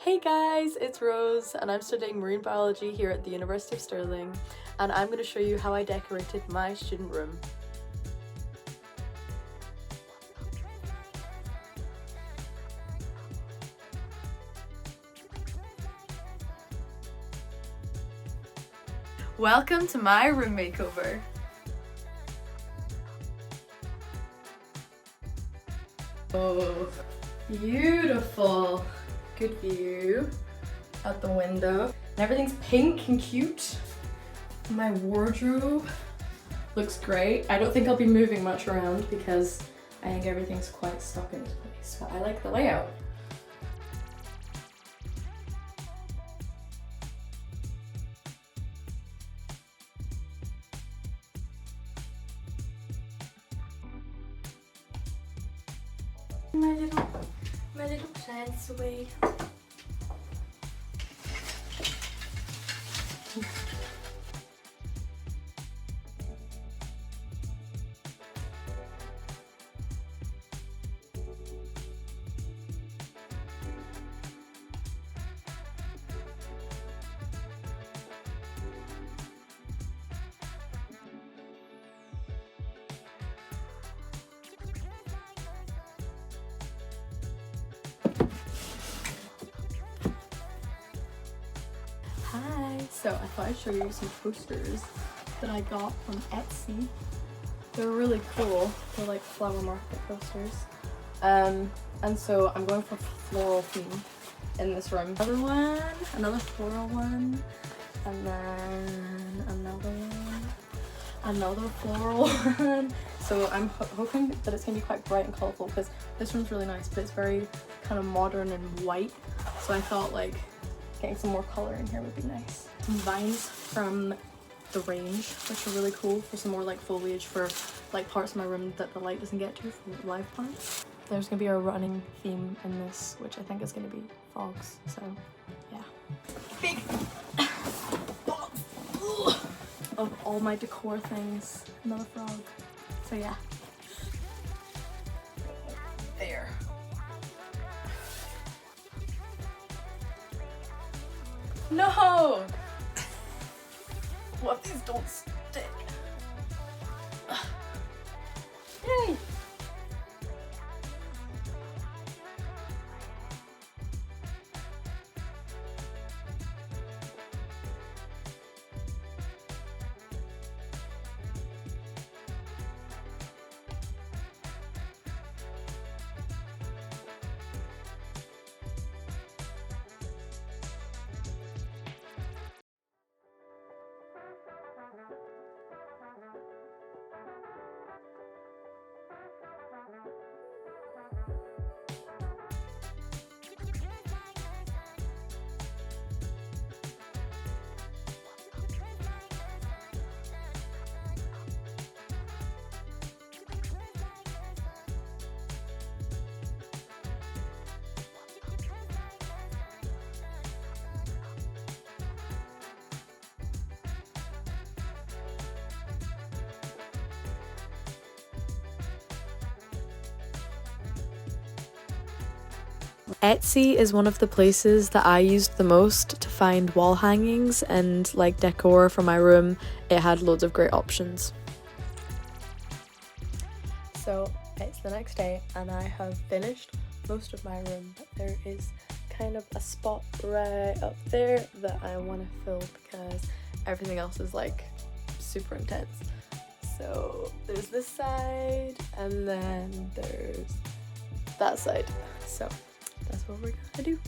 Hey guys, it's Rose and I'm studying marine biology here at the University of Stirling, and I'm going to show you how I decorated my student room. Welcome to my room makeover. Oh, beautiful. Good view out the window. And everything's pink and cute. My wardrobe looks great. I don't think I'll be moving much around because I think everything's quite stuck into place, but I like the layout. My little plants away. Hi! So I thought I'd show you some posters that I got from Etsy. They're really cool. They're like flower market posters. And so I'm going for floral theme in this room. Another one, another floral one, and then another floral one. So I'm hoping that it's gonna be quite bright and colourful because this room's really nice, but it's very kind of modern and white. So I thought like getting some more colour in here would be nice. Some vines from the range, which are really cool for some more like foliage for like parts of my room that the light doesn't get to from live plants. There's gonna be a running theme in this, which I think is gonna be frogs, so yeah. Big of all my decor things, another frog. So yeah. There. No! What if these don't stick? Yay! Etsy is one of the places that I used the most to find wall hangings and like decor for my room. It had loads of great options. So it's the next day and I have finished most of my room, but there is kind of a spot right up there that I want to fill because everything else is like super intense. So there's this side and then there's that side. So that's what we're gonna do.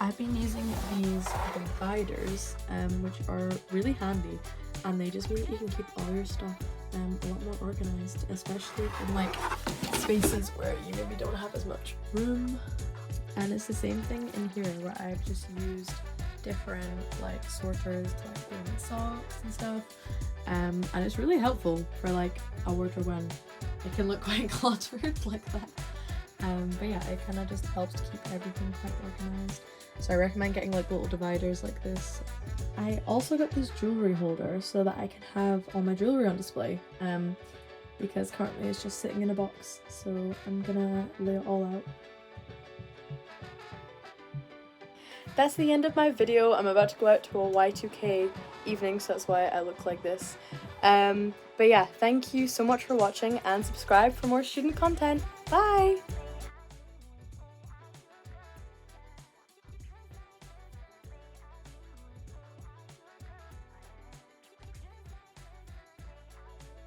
I've been using these dividers, which are really handy, and they just mean that you can keep all your stuff a lot more organised, especially in like spaces where you maybe don't have as much room. And it's the same thing in here where I've just used different like sorters to like put in socks and stuff, and it's really helpful for like a wardrobe when it can look quite cluttered like that. But yeah, it kind of just helps to keep everything quite organised. So I recommend getting like little dividers like this. I also got this jewellery holder so that I can have all my jewellery on display, because currently it's just sitting in a box, so I'm gonna lay it all out. That's the end of my video. I'm about to go out to a Y2K evening, so that's why I look like this. But yeah, thank you so much for watching, and subscribe for more student content. Bye!